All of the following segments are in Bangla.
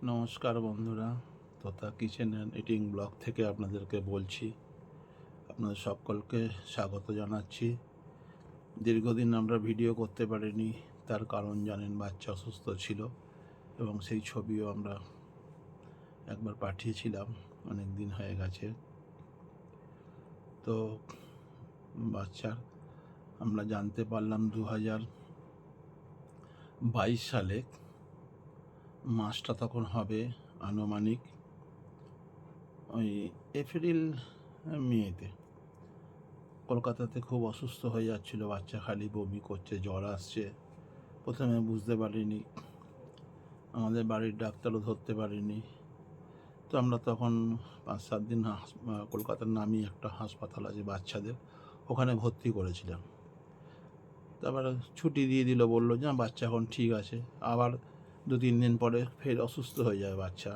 নমস্কার বন্ধুরা, তথা কিচেন অ্যান্ড ইটিং ব্লগ থেকে আপনাদেরকে বলছি। আপনাদের সকলকে স্বাগত জানাচ্ছি। দীর্ঘদিন আমরা ভিডিও করতে পারিনি, তার কারণ জানেন, বাচ্চা অসুস্থ ছিল এবং সেই ছবিও আমরা একবার পাঠিয়েছিলাম, অনেক দিন হয়ে গেছে। তো বাচ্চার আমরা জানতে পারলাম 2022 সালে, মাসটা তখন হবে আনুমানিক ওই এপ্রিল মেতে। কলকাতাতে খুব অসুস্থ হয়ে যাচ্ছিল বাচ্চা, খালি বমি করছে, জ্বর আসছে। প্রথমে বুঝতে পারিনি, আমাদের বাড়ির ডাক্তারও ধরতে পারিনি। তো আমরা তখন 5-7 দিন কলকাতার নামি একটা হাসপাতাল আছে বাচ্চাদের, ওখানে ভর্তি করেছিলাম। তারপরে ছুটি দিয়ে দিল, বললো যে বাচ্চা এখন ঠিক আছে। আবার 2-3 দিন পরে ফের অসুস্থ হয়ে যায় বাচ্চা।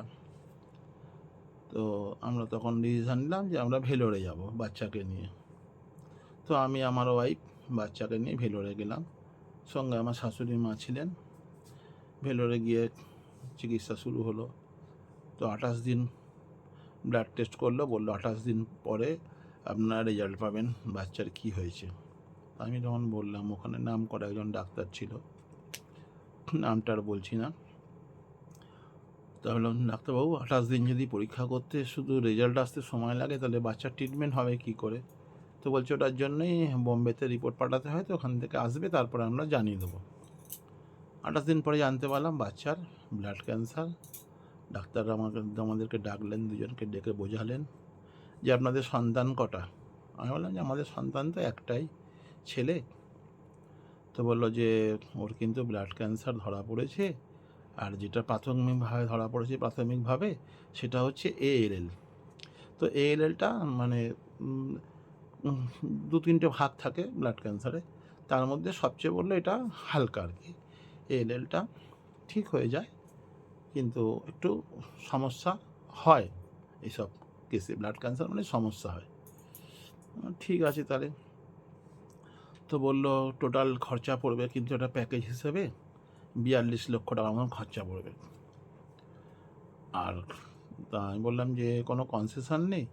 তো আমরা তখন ডিসিশান নিলাম যে আমরা ভেলোরে যাব বাচ্চাকে নিয়ে। তো আমি, আমার ওয়াইফ, বাচ্চাকে নিয়ে ভেলোরে গেলাম। সঙ্গে আমার শাশুড়ি মা ছিলেন। ভেলোরে গিয়ে চিকিৎসা শুরু হলো। তো 28 দিন ব্লাড টেস্ট করলো, বললো 28 দিন পরে আপনারা রেজাল্ট পাবেন বাচ্চার কি হয়েছে। আমি তখন বললাম, ওখানে নাম করা একজন ডাক্তার ছিল, নামটা আর বলছি না। তা বললাম, ডাক্তারবাবু 28 দিন যদি পরীক্ষা করতে শুধু রেজাল্ট আসতে সময় লাগে, তাহলে বাচ্চার ট্রিটমেন্ট হবে কি করে? তো বলছে ওটার জন্যই বোম্বেতে রিপোর্ট পাঠাতে হয়, তো ওখান থেকে আসবে, তারপরে আমরা জানিয়ে দেবো। 28 দিন পরে জানতে পারলাম বাচ্চার ব্লাড ক্যান্সার। ডাক্তার আমাদেরকে ডাকলেন, দুজনকে ডেকে বোঝালেন যে আপনাদের সন্তান কটা? আমি বললাম যে আমাদের সন্তান তো একটাই, ছেলে। তো বললো যে ওর কিন্তু ব্লাড ক্যান্সার ধরা পড়েছে, আর যেটা প্রাথমিকভাবে ধরা পড়েছে সেটা হচ্ছে ALL। তো ALLটা মানে 2-3টে ভাগ থাকে ব্লাড ক্যান্সারে, তার মধ্যে সবচেয়ে বললো এটা হালকা আর কি। ALLটা ঠিক হয়ে যায়, কিন্তু একটু সমস্যা হয় এইসব কেসে। ব্লাড ক্যান্সার মানে সমস্যা হয়। ঠিক আছে তাহলে। তো বললো টোটাল খরচা পড়বে, কিন্তু এটা প্যাকেজ হিসেবে 42 লক্ষ টাকার মতন খরচা পড়বে। আর তা আমি বললাম যে কোনো কনসেশন নেই?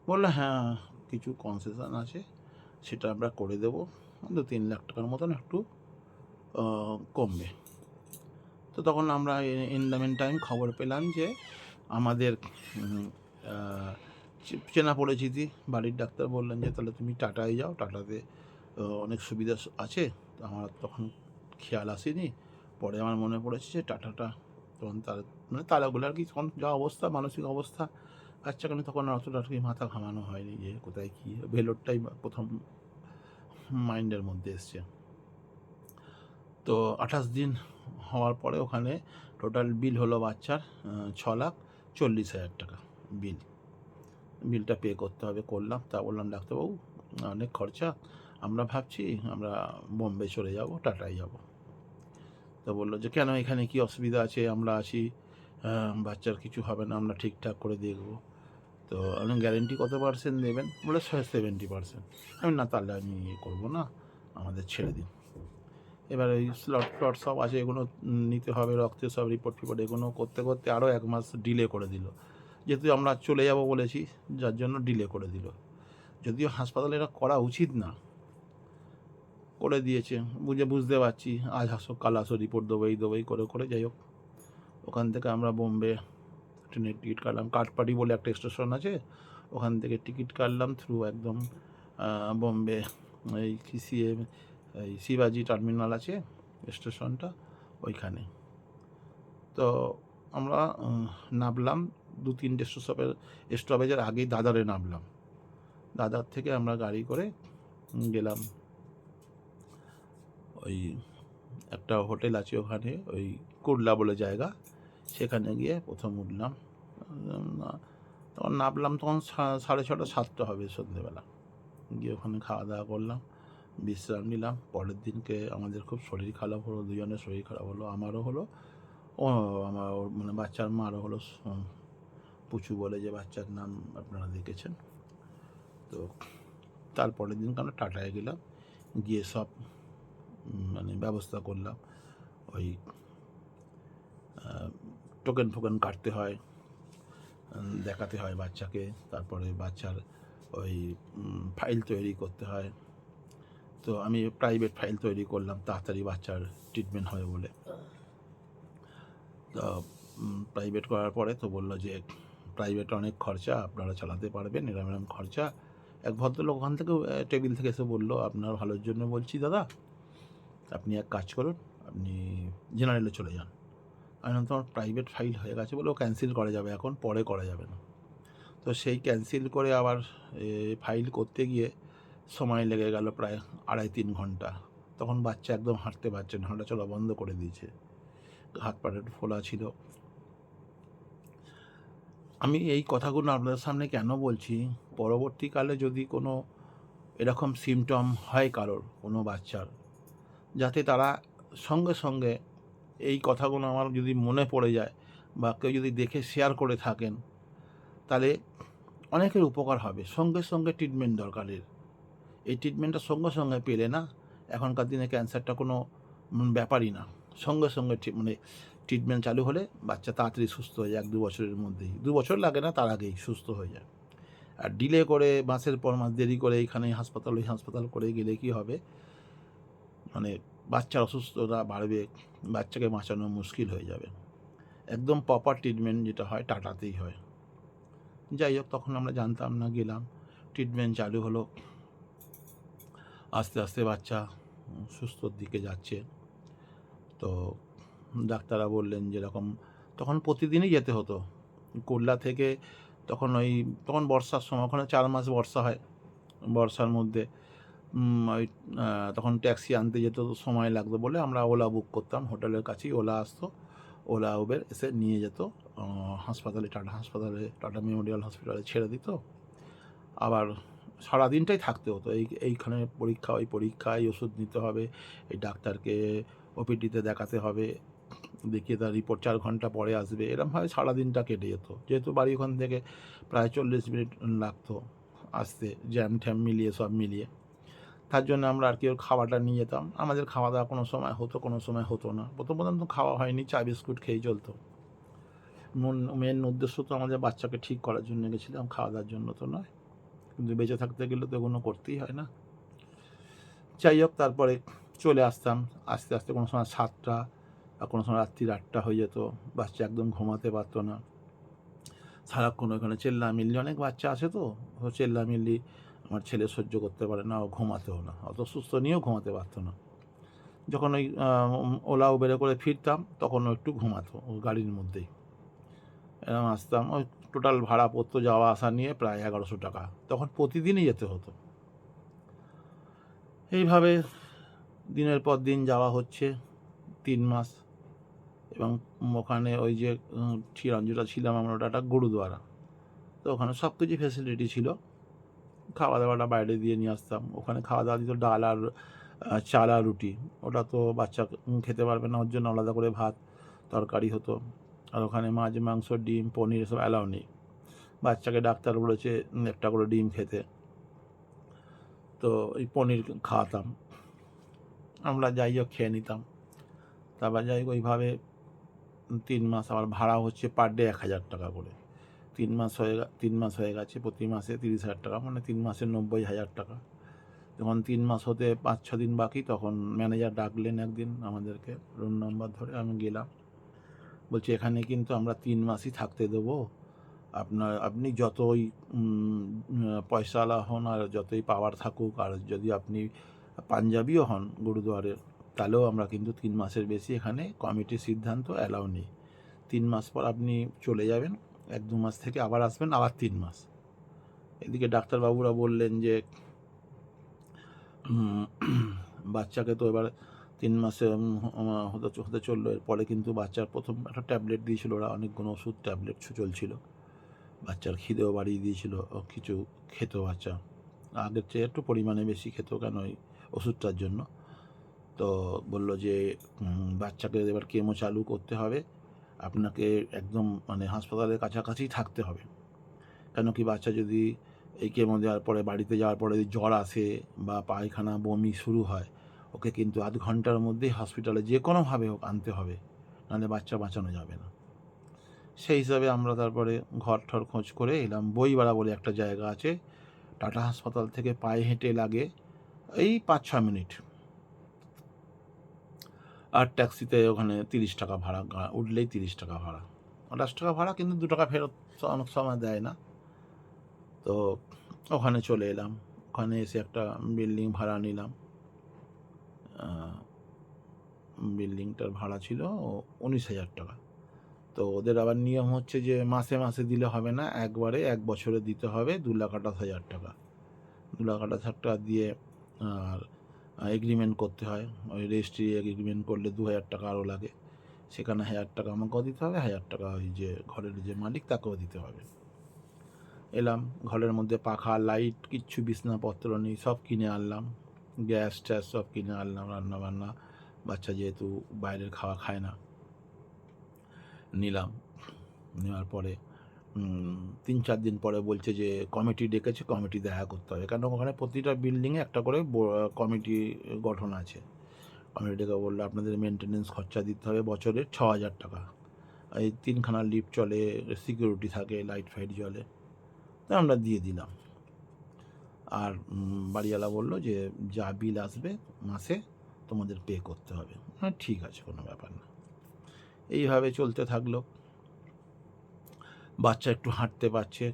বললো হ্যাঁ, কিছু কনসেশন আছে, সেটা আমরা করে দেবো, 2-3 লাখ টাকার মতন একটু কমবে। তো তখন আমরা ইন দ্য মিন টাইম খবর পেলাম যে আমাদের চেনা পরিচিতি বাড়ির ডাক্তার বললেন যে তাহলে তুমি টাটায় যাও, টাটাতে অনেক সুবিধা আছে। তো আমার তখন খেয়াল আসেনি, পরে আমার মনে পড়েছে যে টাটাটা তখন তার মানে তারাগুলো আর কি, তখন যা অবস্থা, মানসিক অবস্থা বাচ্চাকে নিয়ে, তখন অতটা আর কি মাথা ঘামানো হয়নি যে কোথায় কী। ভেলোরটাই প্রথম মাইন্ডের মধ্যে এসছে। তো 28 দিন হওয়ার পরে ওখানে টোটাল বিল হলো বাচ্চার 6,40,000 টাকা বিলটা পে করতে হবে। করলাম। তা বললাম ডাক্তারবাবু অনেক খরচা, আমরা ভাবছি আমরা বোম্বে চলে যাব, টাটায় যাব। তো বললো যে কেন, এখানে কি অসুবিধা আছে, আমরা আছি, বাচ্চার কিছু হবে না, আমরা ঠিকঠাক করে দেখবো। তো আপনি গ্যারেন্টি কত পার্সেন্ট দেবেন? বলে 70%। আমি না, তাহলে আমি করবো না, আমাদের ছেড়ে দিন। এবার ওই স্লট ফ্লট সব আছে, এগুলো নিতে হবে, রক্তের সব রিপোর্ট ফিপোর্ট, এগুলো করতে করতে আরও 1 মাস ডিলে করে দিল। যেহেতু আমরা চলে যাব বলেছি, যার জন্য ডিলে করে দিল। যদিও হাসপাতালে এটা করা উচিত না, করে দিয়েছে। বুঝতে পারছি, আজ আসো কাল আসো, রিপোর্ট দেবোই করে করে, যাই হোক। ওখান থেকে আমরা বোম্বে ট্রেনের টিকিট কাটলাম। কাঠপাড়ি বলে একটা স্টেশন আছে, ওখান থেকে টিকিট কাটলাম থ্রু একদম বোম্বে। এই এই শিবাজি টার্মিনাল আছে স্টেশনটা, ওইখানে। তো আমরা নামলাম 2-3টে স্টপেজের আগেই দাদারে নামলাম। দাদার থেকে আমরা গাড়ি করে গেলাম ওই একটা হোটেল আছে ওখানে, ওই কুরলা বলে জায়গা, সেখানে গিয়ে প্রথম উঠলাম। তখন নামলাম তখন 6:30-7টা হবে সন্ধ্যেবেলা। গিয়ে ওখানে খাওয়া দাওয়া করলাম, বিশ্রাম নিলাম। পরের দিনকে আমাদের খুব শরীর খারাপ হলো, দুজনের শরীর খারাপ হলো, আমারও হলো, ও আমার মানে বাচ্চার মারও হলো। পুচু বলে যে বাচ্চার নাম আপনারা দেখেছেন। তো তারপরের দিনকে আমরা টাটায় গেলাম, গিয়ে সব মানে ব্যবস্থা করলাম। ওই টোকেন ফোকেন কাটতে হয়, দেখাতে হয় বাচ্চাকে, তারপরে বাচ্চার ওই ফাইল তৈরি করতে হয়। তো আমি প্রাইভেট ফাইল তৈরি করলাম তাড়াতাড়ি বাচ্চার ট্রিটমেন্ট হবে বলে। তো প্রাইভেট করার পরে তো বললো যে প্রাইভেট অনেক খরচা, আপনারা চালাতে পারবেন, এরম এরম খরচা। এক ভদ্রলোক ওখান থেকে টেবিল থেকে এসে বললো, আপনার ভালোর জন্য বলছি দাদা, আপনি এক কাজ করুন, আপনি জেনারেলে চলে যান। আমি বললাম তোমার প্রাইভেট ফাইল হয়ে গেছে বলে ও ক্যান্সেল করা যাবে, এখন পরে করা যাবে না। তো সেই ক্যান্সেল করে আবার ফাইল করতে গিয়ে সময় লেগে গেল প্রায় 2.5-3 ঘন্টা। তখন বাচ্চা একদম হাঁটতে পারছে না, হাঁটা চলা বন্ধ করে দিয়েছে, হাত পাটা একটু ফোলা ছিল। আমি এই কথাগুলো আপনাদের সামনে কেন বলছি, পরবর্তীকালে যদি কোনো এরকম সিমটম হয় কারোর, কোনো বাচ্চার, যাতে তারা সঙ্গে সঙ্গে এই কথাগুলো আমার যদি মনে পড়ে যায় বা কেউ যদি দেখে শেয়ার করে থাকেন, তাহলে অনেকের উপকার হবে। সঙ্গে সঙ্গে ট্রিটমেন্ট দরকারের, এই ট্রিটমেন্টটা সঙ্গে সঙ্গে পেলে না, এখনকার দিনে ক্যান্সারটা কোনো ব্যাপারই না। সঙ্গে সঙ্গে মানে ট্রিটমেন্ট চালু হলে বাচ্চা তাড়াতাড়ি সুস্থ হয়ে যায়, 1-2 বছরের মধ্যেই। 2 বছর লাগে না, তার আগেই সুস্থ হয়ে যায়। আর ডিলে করে মাসের পর মাস দেরি করে এইখানে হাসপাতাল ওই হাসপাতাল করে গেলে কি হবে, মানে বাচ্চার অসুস্থতা বাড়বে, বাচ্চাকে বাঁচানো মুশকিল হয়ে যাবে। একদম প্রপার ট্রিটমেন্ট যেটা হয় টাটাতেই হয়। যাই হোক, তখন আমরা জানতাম না, গেলাম, ট্রিটমেন্ট চালু হলো, আস্তে আস্তে বাচ্চা সুস্থর দিকে যাচ্ছে। তো ডাক্তাররা বললেন যেরকম, তখন প্রতিদিনই যেতে হতো কুল্লা থেকে। তখন বর্ষার সময়, ওখানে 4 মাস বর্ষা হয়, বর্ষার মধ্যে ওই তখন ট্যাক্সি আনতে যেত, সময় লাগতো বলে আমরা ওলা বুক করতাম, হোটেলের কাছেই ওলা আসতো, ওলা উবের এসে নিয়ে যেত হাসপাতালে, টাটা মেমোরিয়াল হসপিটালে ছেড়ে দিত। আবার সারাদিনটাই থাকতে হতো, এইখানে পরীক্ষা, ওই পরীক্ষা, এই ওষুধ নিতে হবে, এই ডাক্তারকে ওপিডিতে দেখাতে হবে, দেখিয়ে তার রিপোর্ট 4 ঘন্টা পরে আসবে, এরমভাবে সারাদিনটা কেটে যেত। যেহেতু বাড়ি ওখান থেকে প্রায় 40 মিনিট লাগতো আসতে, জ্যাম ট্যাম মিলিয়ে, সব মিলিয়ে। তার জন্য আমরা আর কি ওর খাওয়াটা নিয়ে যেতাম। আমাদের খাওয়া দাওয়া কোনো সময় হতো, কোনো সময় হতো না। প্রথম তো খাওয়া হয়নি, চা বিস্কুট খেয়েই চলতো। মেন উদ্দেশ্য তো আমাদের বাচ্চাকে ঠিক করার জন্য গেছিলাম, খাওয়া দাওয়ার জন্য তো নয়। কিন্তু বেঁচে থাকতে গেলে তো এগুলো করতেই হয় না। যাই হোক, তারপরে চলে আসতাম আস্তে আস্তে, কোনো সময় 7টা আর কোনো সময় রাত্রির 8টা হয়ে যেত। বাচ্চা একদম ঘুমাতে পারতো না, সারাক্ষণ ওখানে চেল্লামিল্লি, অনেক বাচ্চা আসে তো, চেল্লামিল্লি আমার ছেলে সহ্য করতে পারে না, ও ঘুমাতেও না, অত সুস্থ নিয়েও ঘুমাতে পারতো না। যখন ওই ওলা উবেরে করে ফিরতাম, তখন ও একটু ঘুমাতো ও গাড়ির মধ্যেই। এরকম আসতাম, ওই টোটাল ভাড়া পড়তো যাওয়া আসা নিয়ে প্রায় 1100 টাকা, তখন প্রতিদিনই যেতে হতো। এইভাবে দিনের পর দিন যাওয়া হচ্ছে 3 মাস। এবং ওখানে ওই যে যেটা ছিলাম আমরা, ওটা একটা গুরুদুয়ারা, তো ওখানে সব কিছু ফেসিলিটি ছিল। খাওয়া দাওয়াটা বাইরে দিয়ে নিয়ে আসতাম, ওখানে খাওয়া দাওয়া দিত ডাল আর চাল আর রুটি, ওটা তো বাচ্চা খেতে পারবে না, ওর জন্য আলাদা করে ভাত তরকারি হতো। আর ওখানে মাছ মাংস ডিম পনির এসব অ্যালাউ নেই, বাচ্চাকে ডাক্তার বলেছে একটা করে ডিম খেতে, তো এই পনির খাওয়াতাম আমরা, যাই হোক খেয়ে নিতাম। তারপর যাই হোক ওইভাবে 3 মাস। আবার ভাড়া হচ্ছে পার ডে 1000 টাকা করে। 3 মাস হয়ে গেছে, প্রতি মাসে 30,000 টাকা, মানে 3 মাসে 90,000 টাকা। যখন 3 মাস হতে 5-6 দিন বাকি, তখন ম্যানেজার ডাকলেন একদিন আমাদেরকে, রুম নাম্বার ধরে। আমি গেলাম, বলছি এখানে কিন্তু আমরা 3 মাসই থাকতে দেবো, আপনি যতই পয়সাওয়ালা হন আর যতই পাওয়ার থাকুক, আর যদি আপনি পাঞ্জাবিও হন গুরুদুয়ারের, তাহলেও আমরা কিন্তু 3 মাসের বেশি এখানে কমিটির সিদ্ধান্ত অ্যালাউ নেই। 3 মাস পর আপনি চলে যাবেন, 1-2 মাস থেকে আবার আসবেন, আবার 3 মাস। এদিকে ডাক্তারবাবুরা বললেন যে বাচ্চাকে তো এবার 3 মাসে হতে চললো, এরপরে কিন্তু বাচ্চার প্রথম একটা ট্যাবলেট দিয়েছিল ওরা, অনেকগুলো ওষুধ ট্যাবলেট চলছিল, বাচ্চার খিদেও বাড়িয়ে দিয়েছিল, কিছু খেত বাচ্চা, আগের চেয়ে একটু পরিমাণে বেশি খেত, কেন ওই ওষুধটার জন্য। তো বললো যে বাচ্চাকে এবার কেমো চালু করতে হবে, আপনাকে একদম মানে হাসপাতালের কাছাকাছি থাকতে হবে, কেন কি বাচ্চা যদি এই কেমো দেওয়ার পরে বাড়িতে যাওয়ার পরে যদি জ্বর আসে বা পায়খানা বমি শুরু হয়, ওকে কিন্তু 1/2 ঘন্টার মধ্যেই হসপিটালে যে কোনোভাবে হোক আনতে হবে, নাহলে বাচ্চা বাঁচানো যাবে না। সেই হিসাবে আমরা তারপরে ঘর ঠর খোঁজ করে এলাম বইবাড়া বলে একটা জায়গা আছে, টাটা হাসপাতাল থেকে পায়ে হেঁটে লাগে এই 5-6 মিনিট। আর ট্যাক্সিতে ওখানে 30 টাকা ভাড়া, উঠলেই 30 টাকা ভাড়া, 28 টাকা ভাড়া, কিন্তু 2 টাকা ফেরত অনেক সময় দেয় না। তো ওখানে চলে এলাম, ওখানে এসে একটা বিল্ডিং ভাড়া নিলাম। বিল্ডিংটার ভাড়া ছিল 19,000 টাকা। তো ওদের আবার নিয়ম হচ্ছে যে মাসে মাসে দিলে হবে না, একবারে 1 বছরে দিতে হবে 2,28,000 টাকা। 2,28,000 টাকা দিয়ে আর এগ্রিমেন্ট করতে হয়। ওই রেজিস্ট্রি এগ্রিমেন্ট করলে 2,000 টাকা আরও লাগে। সেখানে 1,000 টাকা আমাকেও দিতে হবে, 1,000 টাকা ওই যে ঘরের যে মালিক তাকেও দিতে হবে। এলাম, ঘরের মধ্যে পাখা লাইট কিচ্ছু, বিছনাপত্র নেই, সব কিনে আনলাম। গ্যাস ট্যাস সব কিনে আনলাম, রান্না বান্না, বাচ্চা যেহেতু বাইরের খাওয়া খায় না, নিলাম। নেওয়ার পরে 3-4 দিন পরে বলছে যে কমিটি ডেকেছে, কমিটি দেখা করতে হবে, কেন ওখানে প্রতিটা বিল্ডিংয়ে একটা করে কমিটি গঠন আছে। কমিটি ডেকে বললো আপনাদের মেনটেনেন্স খরচা দিতে হবে বছরে 6,000 টাকা। এই 3খানা লিফট চলে, সিকিউরিটি থাকে, লাইট ফাইট জ্বলে, তো আমরা দিয়ে দিলাম। আর বাড়িওয়ালা বললো যে যা বিল আসবে মাসে তোমাদের পে করতে হবে। হ্যাঁ ঠিক আছে, কোনো ব্যাপার না। এইভাবে চলতে থাকলো। বাচ্চা একটু হাঁটতে পারছে,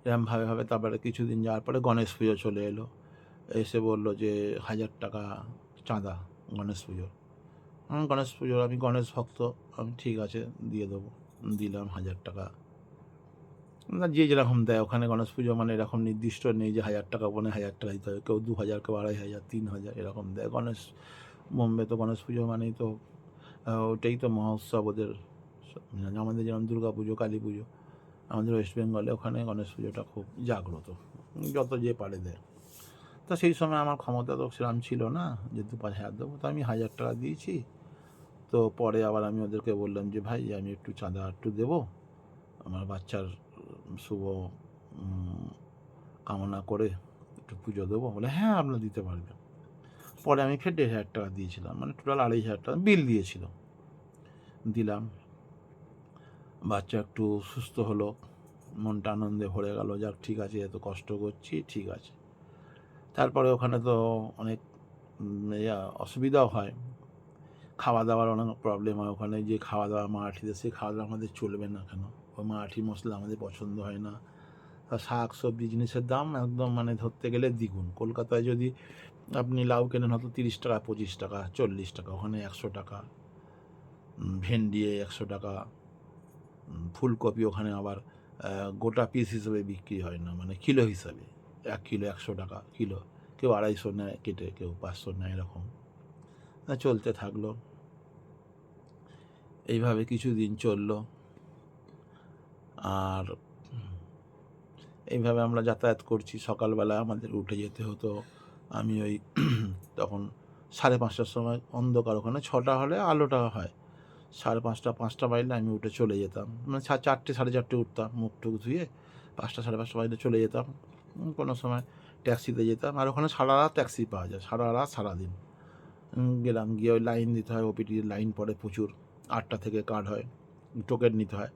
এরমভাবে তারপরে কিছুদিন যাওয়ার পরে গণেশ পুজো চলে এলো। এসে বললো যে 1,000 টাকা চাঁদা গণেশ পুজো। গণেশ পুজোর আমি গণেশ ভক্ত, আমি ঠিক আছে দিয়ে দেবো। দিলাম 1,000 টাকা। না, যে যেরকম দেয় ওখানে গণেশ পুজো মানে এরকম নির্দিষ্ট নেই যে 1,000 টাকা, 1,000 টাকা দিতে হবে, কেউ 2,000, কেউ 2,500, 3,000 এরকম দেয়। গণেশ বোম্বে তো গণেশ পুজো মানেই তো ওটাই তো মহোৎসব ওদের। আমাদের যেমন দুর্গা পুজো, কালী পুজো, আমাদের ওয়েস্ট বেঙ্গলে ওখানে গণেশ পুজোটা খুব জাগ্রত, যত যে পারে দেয়। তো সেই সময় আমার ক্ষমতা তো সেরকম ছিল না যে 2-5 হাজার দেবো, তো আমি 1,000 টাকা দিয়েছি। তো পরে আবার আমি ওদেরকে বললাম যে ভাই আমি একটু চাঁদা একটু দেবো, আমার বাচ্চার শুভ কামনা করে একটু পুজো দেবো। বলে হ্যাঁ আপনারা দিতে পারবেন। পরে আমি ফের 1,500 টাকা দিয়েছিলাম, মানে টোটাল 2,500 টাকা বিল দিয়েছিল। দিলাম, বাচ্চা একটু সুস্থ হলো, মনটা আনন্দে ভরে গেল, যাক ঠিক আছে এত কষ্ট করছি, ঠিক আছে। তারপরে ওখানে তো অনেক অসুবিধাও হয়, খাওয়া দাওয়ার অনেক প্রবলেম হয় ওখানে। যে খাওয়া দাওয়া মারাঠিদের, সেই খাওয়া দাওয়া আমাদের চলবে না, কেন ওই মারাঠি মশলা আমাদের পছন্দ হয় না। শাক সবজি জিনিসের দাম একদম মানে ধরতে গেলে দ্বিগুণ। কলকাতায় যদি আপনি লাউ কেনেন হয়তো 30 টাকা, 25 টাকা, 40 টাকা, ওখানে 100 টাকা। ভেন্ডি 100 টাকা। ফুলকপি ওখানে আবার গোটা পিস হিসেবে বিক্রি হয় না, মানে কিলো হিসাবে। 1 কিলো 100 টাকা কিলো, কেউ 250 নেয় কেটে, কেউ 500 নেয়, এরকম চলতে থাকলো। এইভাবে কিছুদিন চললো। আর এইভাবে আমরা যাতায়াত করছি। সকালবেলা আমাদের উঠে যেতে হতো, আমি ওই তখন 5:30টার সময় অন্ধকার, ওখানে 6টা হলে আলোটা হয়, 5:30, 5টা বাজলে আমি উঠে চলে যেতাম, মানে 4টে 4:30 উঠতাম, মুখ টুক ধুয়ে 5টা 5:30 বাজলে চলে যেতাম। কোনো সময় ট্যাক্সিতে যেতাম, আর ওখানে সারা রাত ট্যাক্সি পাওয়া যায়, সারা রাত সারাদিন। গেলাম, গিয়ে ওই লাইন দিতে হয়, ওপিটির লাইন পড়ে প্রচুর। 8টা থেকে কার্ড হয়, টোকেন নিতে হয়।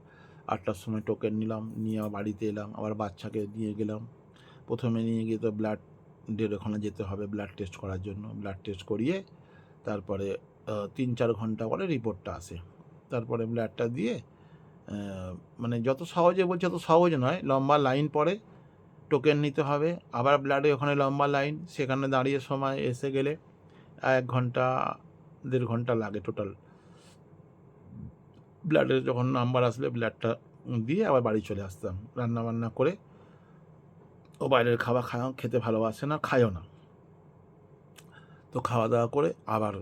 8টার সময় টোকেন নিলাম, নিয়ে বাড়িতে এলাম, আবার বাচ্চাকে নিয়ে গেলাম। প্রথমে নিয়ে গিয়ে তো ব্লাডের ওখানে যেতে হবে ব্লাড টেস্ট করার জন্য। ব্লাড টেস্ট করিয়ে তারপরে 3-4 ঘন্টা পরে রিপোর্টটা আসে। তারপরে ব্লাডটা দিয়ে মানে যত সহজে বলছে অত সহজ নয়, লম্বা লাইন পড়ে, টোকেন নিতে হবে, আবার ব্লাডে ওখানে লম্বা লাইন, সেখানে দাঁড়িয়ে সময় এসে গেলে 1 ঘন্টা 1.5 ঘন্টা লাগে টোটাল। ব্লাডের যখন নাম্বার আসলে ব্লাডটা দিয়ে আবার বাড়ি চলে আসতাম। রান্নাবান্না করে, ও বাইরের খাবার খেতে ভালোবাসে না, খায়ও না। তো খাওয়া দাওয়া করে আবার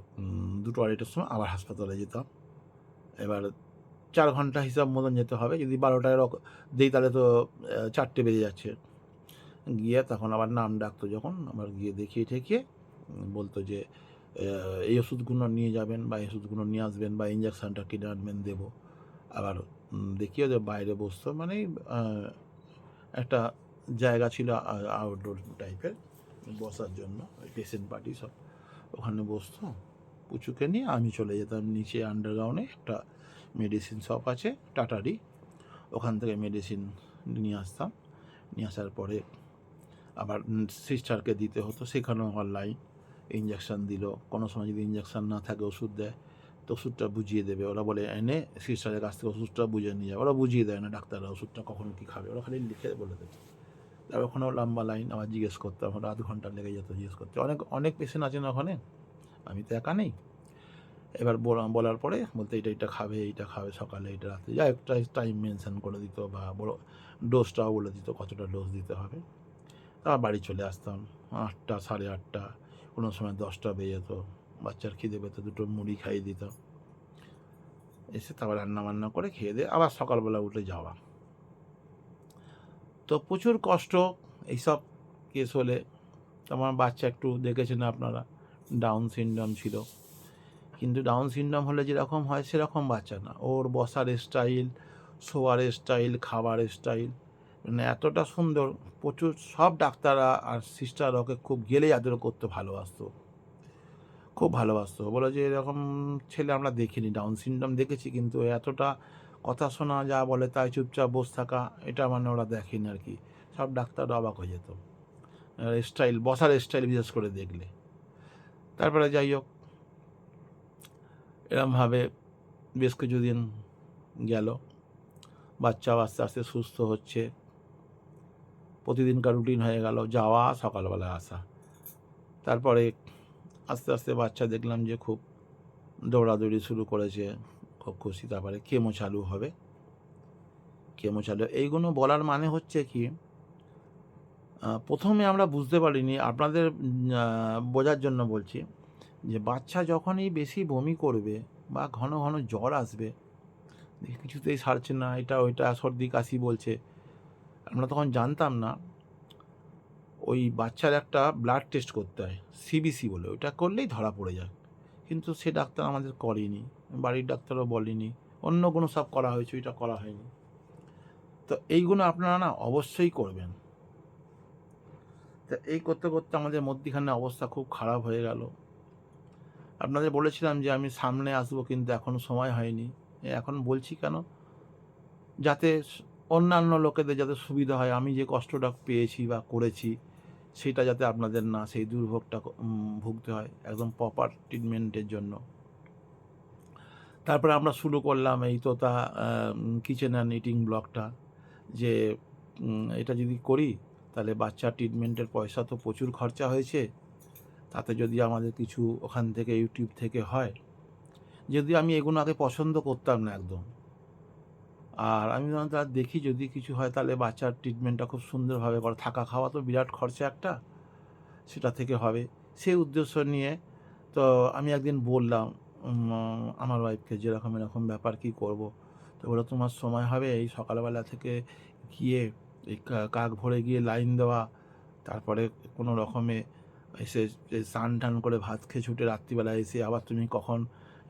2-2:30টার সময় আবার হাসপাতালে যেতাম। এবার 4 ঘন্টা হিসাব মতন যেতে হবে, যদি 12টায় দিই তাহলে তো 4টে বেজে যাচ্ছে। গিয়ে তখন আবার নাম ডাকতো, যখন আবার গিয়ে দেখিয়ে ঠেকিয়ে বলতো যে এই ওষুধগুলো নিয়ে যাবেন, বা এই ওষুধগুলো নিয়ে আসবেন, বা ইঞ্জেকশানটা কিনে আনবেন, দেবো। আবার দেখিয়ে যে বাইরে বসতো, মানে একটা জায়গা ছিল আউটডোর টাইপের বসার জন্য, পেশেন্ট পার্টি সব ওখানে বসতো। পুচুকে নিয়ে আমি চলে যেতাম নিচে আন্ডারগ্রাউন্ডে একটা মেডিসিন শপ আছে টাটারই, ওখান থেকে মেডিসিন নিয়ে আসতাম। নিয়ে আসার পরে আবার সিস্টারকে দিতে হতো, সেখানেও আমার লাইন। ইঞ্জেকশান দিল, কোনো সময় যদি ইঞ্জেকশান না থাকে ওষুধ দেয়, তো ওষুধটা বুঝিয়ে দেবে, ওরা বলে এনে সিস্টারের কাছ থেকে ওষুধটা বুঝিয়ে নিয়ে যাবে, ওরা বুঝিয়ে দেয় না ডাক্তাররা ওষুধটা কখন কী খাবে, ওরা খালি লিখে বলে দেবে। আর ওখানেও লম্বা লাইন, আবার জিজ্ঞেস করতাম, ওরা আধ ঘন্টা লেগে যেত জিজ্ঞেস করতে। অনেক অনেক পেশেন্ট আছেন ওখানে, আমি তো একা নেই। এবার বলার পরে বলতে এটা খাবে, এইটা খাবে সকালে, এটা রাত্রে, যা একটা টাইম মেনশন করে দিত, বা বড় ডোজটাও বলে দিত কতটা ডোজ দিতে হবে। তারপর বাড়ি চলে আসতাম 8টা, 8:30, কোনো সময় 10টা বেজে যেত। বাচ্চার খিদে পেতো, দুটো মুড়ি খাইয়ে দিতাম। এসে তারপর রান্নাবান্না করে খেয়ে দিয়ে আবার সকালবেলা উঠে যাওয়া। তো প্রচুর কষ্ট এইসব কেস হলে। আমার বাচ্চা একটু দেখেছেন আপনারা, ডাউন সিনড্রোম ছিল, কিন্তু ডাউন সিনড্রোম হলে যেরকম হয় সেরকম বাচ্চা না। ওর বসার স্টাইল, শোয়ার স্টাইল, খাবারের স্টাইল মানে এতটা সুন্দর, প্রচুর সব ডাক্তাররা আর সিস্টাররা ওকে খুব গেলেই আদর করতে ভালোবাসতো, খুব ভালোবাসতো। বলে যে এরকম ছেলে আমরা দেখিনি, ডাউন সিনড্রোম দেখেছি কিন্তু এতটা কথা শোনা, যা বলে তাই চুপচাপ বসে থাকা, এটা মানে ওরা দেখেনি আর কি। সব ডাক্তাররা অবাক হয়ে যেত স্টাইল, বসার স্টাইল বিশেষ করে দেখলে। তারপরে যাই হোক, এরমভাবে বেশ কিছুদিন গেল, বাচ্চাও আস্তে আস্তে সুস্থ হচ্ছে, প্রতিদিনকার রুটিন হয়ে গেল, যাওয়া সকালবেলা আসা। তারপরে আস্তে আস্তে বাচ্চা দেখলাম যে খুব দৌড়াদৌড়ি শুরু করেছে, খুব খুশি। তারপরে কেমো চালু হবে, কেমো চালু। এইগুলো বলার মানে হচ্ছে কি, প্রথমে আমরা বুঝতে পারিনি, আপনাদের বোঝার জন্য বলছি, যে বাচ্চা যখনই বেশি বমি করবে বা ঘন ঘন জ্বর আসবে, কিছুতেই সারছে না, এটা ওইটা সর্দি কাশি বলছে, আমরা তখন জানতাম না। ওই বাচ্চার একটা ব্লাড টেস্ট করতে হয়, সিবিসি বলে, ওইটা করলেই ধরা পড়ে যায়। কিন্তু সে ডাক্তার আমাদের করেনি, বাড়ির ডাক্তারও বলেনি, অন্য কোনো সব করা হয়েছে, ওইটা করা হয়নি। তো এইগুলো আপনারা না অবশ্যই করবেন। তা এই করতে করতে আমাদের মধ্যিখানে অবস্থা খুব খারাপ হয়ে গেল। আপনাদের বলেছিলাম যে আমি সামনে আসবো, কিন্তু এখনও সময় হয়নি। এখন বলছি কেন, যাতে অন্যান্য লোকেদের যাতে সুবিধা হয়, আমি যে কষ্টটা পেয়েছি বা করেছি সেটা যাতে আপনাদের না সেই দুর্ভোগটা ভুগতে হয়, একদম প্রপার ট্রিটমেন্টের জন্য। তারপরে আমরা শুরু করলাম এই তো তা কিচেন অ্যান্ড ইটিং ব্লগটা, যে এটা যদি করি তাহলে বাচ্চার ট্রিটমেন্টের পয়সা তো প্রচুর খরচা হয়েছে, তাতে যদি আমাদের কিছু ওখান থেকে ইউটিউব থেকে হয়। যদি আমি এগুলো আগে পছন্দ করতাম না একদম, আর আমি তার দেখি যদি কিছু হয় তাহলে বাচ্চার ট্রিটমেন্টটা খুব সুন্দরভাবে করে, থাকা খাওয়া তো বিরাট খরচা একটা, সেটা থেকে হবে, সেই উদ্দেশ্য নিয়ে। তো আমি একদিন বললাম আমার ওয়াইফকে, যেরকম এরকম ব্যাপার, কী করব। তো বলে তোমার সময় হবে এই সকালবেলা থেকে গিয়ে এই কাক ভরে গিয়ে লাইন দেওয়া, তারপরে কোনো রকমে এসে স্নান টান করে ভাত খেয়ে ছুটে রাত্রিবেলা এসে আবার তুমি কখন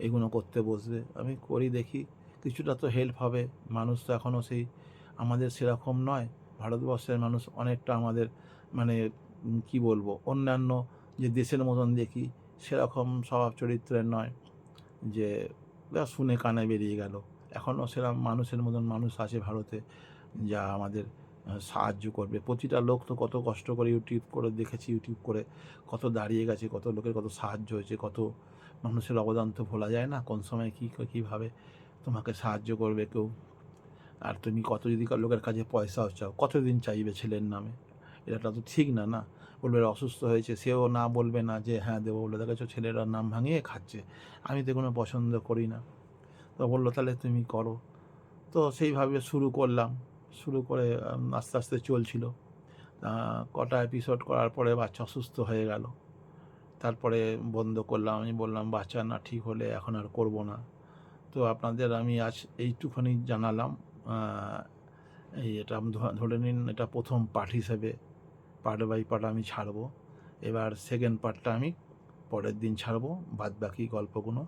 এগুলো করতে বসবে। আমি করি দেখি কিছুটা তো হেল্প হবে। মানুষ তো এখনও সেই আমাদের সেরকম নয়, ভারতবর্ষের মানুষ অনেকটা আমাদের মানে কী বলবো, অন্যান্য যে দেশের মতন দেখি সেরকম স্বভাব চরিত্রের নয়, যে শুনে কানে বেরিয়ে গেল। এখনও সেরকম মানুষের মতন মানুষ আছে ভারতে, যা আমাদের সাহায্য করবে। প্রতিটা লোক তো কত কষ্ট করে ইউটিউব করে দেখেছি, ইউটিউব করে কত দাঁড়িয়ে গেছে, কত লোকের কত সাহায্য হয়েছে, কত মানুষের অবদান তো ভোলা যায় না, কোন সময় কীভাবে তোমাকে সাহায্য করবে কেউ। আর তুমি কত যদি লোকের কাছে পয়সাও চাও, কতদিন চাইবে ছেলের নামে, এটা তো ঠিক না। না বলবে অসুস্থ হয়েছে, সেও না বলবে না যে হ্যাঁ দেবো, বলে দেখেছো ছেলেরা নাম ভাঙিয়ে খাচ্ছে, আমি তো কোনো পছন্দ করি না। তো বললো তাহলে তুমি করো। তো সেইভাবে শুরু করলাম, শুরু করে আস্তে আস্তে চলছিল। কটা এপিসোড করার পরে বাচ্চা অসুস্থ হয়ে গেল, তারপরে বন্ধ করলাম। আমি বললাম বাচ্চা না ঠিক হলে এখন আর করব না। তো আপনাদের আমি আজ এইটুখানি জানালাম। এই এটা ধরে নিন, এটা প্রথম পার্ট হিসেবে, পার্ট বাই পার্ট আমি ছাড়বো। এবার সেকেন্ড পার্টটা আমি পরের দিন ছাড়বো, বাদ বাকি গল্পগুলো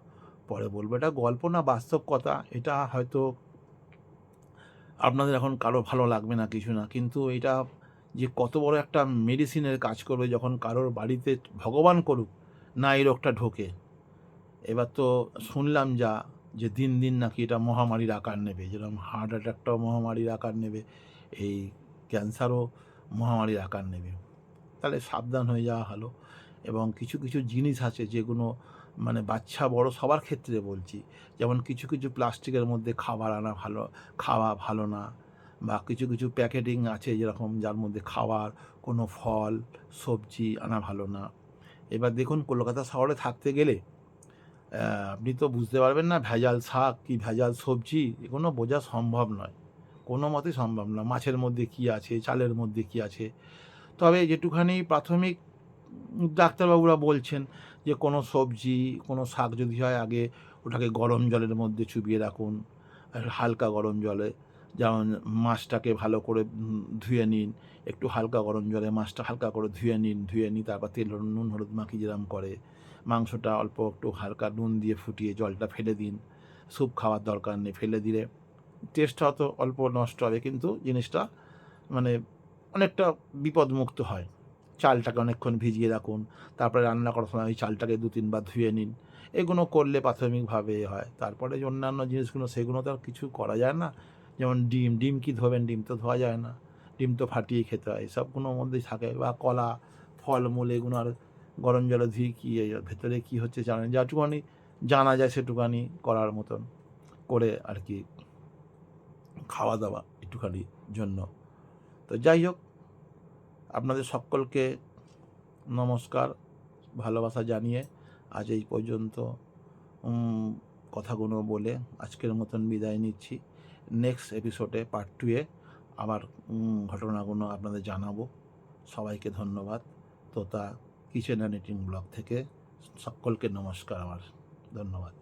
পরে বলবো। এটা গল্প না, বাস্তব কথা। এটা হয়তো আপনাদের এখন কারো ভালো লাগবে না, কিছু না, কিন্তু এটা যে কত বড় একটা মেডিসিনের কাজ করবে, যখন কারোর বাড়িতে ভগবান করুক না এই রোগটা ঢোকে। এবার তো শুনলাম যা, যে দিন দিন নাকি এটা মহামারীর আকার নেবে, যেরকম হার্ট অ্যাটাকটাও মহামারীর আকার নেবে, এই ক্যান্সারও মহামারীর আকার নেবে। তাহলে সাবধান হয়ে যাওয়া ভালো। এবং কিছু কিছু জিনিস আছে যেগুলো মানে বাচ্চা বড় সবার ক্ষেত্রে বলছি, যেমন কিছু কিছু প্লাস্টিকের মধ্যে খাবার আনা ভালো, খাওয়া ভালো না, বা কিছু কিছু প্যাকেটিং আছে যেরকম যার মধ্যে খাবার, কোনো ফল সবজি আনা ভালো না। এবার দেখুন কলকাতা শহরে থাকতে গেলে আপনি তো বুঝতে পারবেন না ভেজাল শাক কি ভেজাল সবজি, এগুলো বোঝা সম্ভব নয়, কোনো মতেই সম্ভব না। মাছের মধ্যে কী আছে, চালের মধ্যে কী আছে। তবে যেটুখানি প্রাথমিক ডাক্তারবাবুরা বলছেন যে কোনো সবজি, কোনো শাক যদি হয় আগে ওটাকে গরম জলের মধ্যে চুবিয়ে রাখুন, হালকা গরম জলে। যেমন মাছটাকে ভালো করে ধুয়ে নিন, একটু হালকা গরম জলে মাছটা হালকা করে ধুয়ে নিন, তারপর তেল নুন হলুদ মাখিয়ে যেরকম করে, মাংসটা অল্প একটু হালকা নুন দিয়ে ফুটিয়ে জলটা ফেলে দিন। স্যুপ খাওয়ার দরকার নেই, ফেলে দিলে টেস্টটা হয়তো অল্প নষ্ট হবে, কিন্তু জিনিসটা মানে অনেকটা বিপদমুক্ত হয়। চালটাকে অনেকক্ষণ ভিজিয়ে রাখুন, তারপরে রান্না করার সময় ওই চালটাকে ২-৩ বার ধুয়ে নিন। এগুলো করলে প্রাথমিকভাবে হয়। তারপরে যে অন্যান্য জিনিসগুলো সেগুলো তো আর কিছু করা যায় না। যেমন ডিম কি ধোবেন? ডিম তো ধোয়া যায় না। ডিম তো ফাটিয়ে খেতে হয়। এসবগুলোর মধ্যেই থাকে, বা কলা, ফলমূল এগুলো আর গরম জলে ধুয়ে কি ভেতরে কী হচ্ছে জানেন, যেটুকুনি জানা যায় সেটুকুনি করার মতন করে আর কি খাওয়া দাওয়া একটুখানির জন্য। তো যাই হোক, আপনাদের সকলকে নমস্কার, ভালোবাসা জানিয়ে আজ এই পর্যন্ত কথাগুলো বলে আজকের মতন বিদায় নিচ্ছি। নেক্সট এপিসোডে পার্ট 2 এ আবার ঘটনাগুলো আপনাদের জানাবো। সবাইকে ধন্যবাদ। তোতা কিচেন অ্যান্ড ইটিং ব্লগ থেকে সকলকে নমস্কার আমার। ধন্যবাদ।